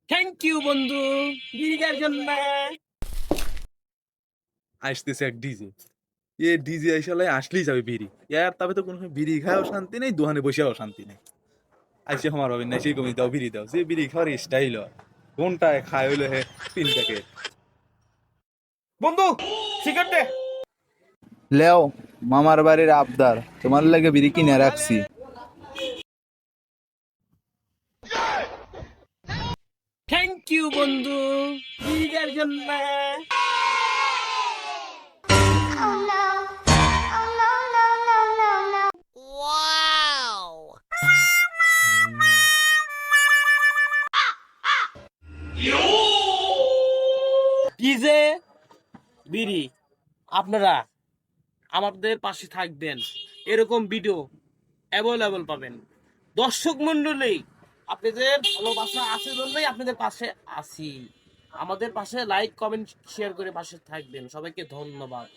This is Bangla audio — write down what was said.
থ্যাংক ইউ বন্ধু বিড়িটার জন্য। আসতেছে এক ডিজে। এ ডিজে আসলে আসলেই যাবে বিড়ি। ইয়ার তবে তো কোনো বিড়ি খাওয়াও শান্তি নেই, দোকানে বসেও শান্তি নেই। আইসে আমার হবে না, সেই কমি দাও বিড়ি দাও, যে বিড়ি খাওয়ার স্টাইল হয় কোনটায় খায় হইলো হে 3 প্যাকেট। বন্ধু সিগারেট দে। লেও, মামার বাড়ির আবদার, তোমার লাগে বিড়ি কিনে রাখছি। থ্যাংক ইউ বন্ধু বিড়িটার জন্য। Oh no. Oh no, no, no, no, no. Wow. DJ বিড়ি, আপনারা আমাদের পাশে থাকবেন, এরকম ভিডিও অ্যাভেলেবল পাবেন। দর্শক মন্ডলী, আপনাদের ভালোবাসা আছে জন্যই আপনাদের পাশে আছি। আমাদের পাশে লাইক কমেন্ট শেয়ার করে পাশে থাকবেন। সবাইকে ধন্যবাদ।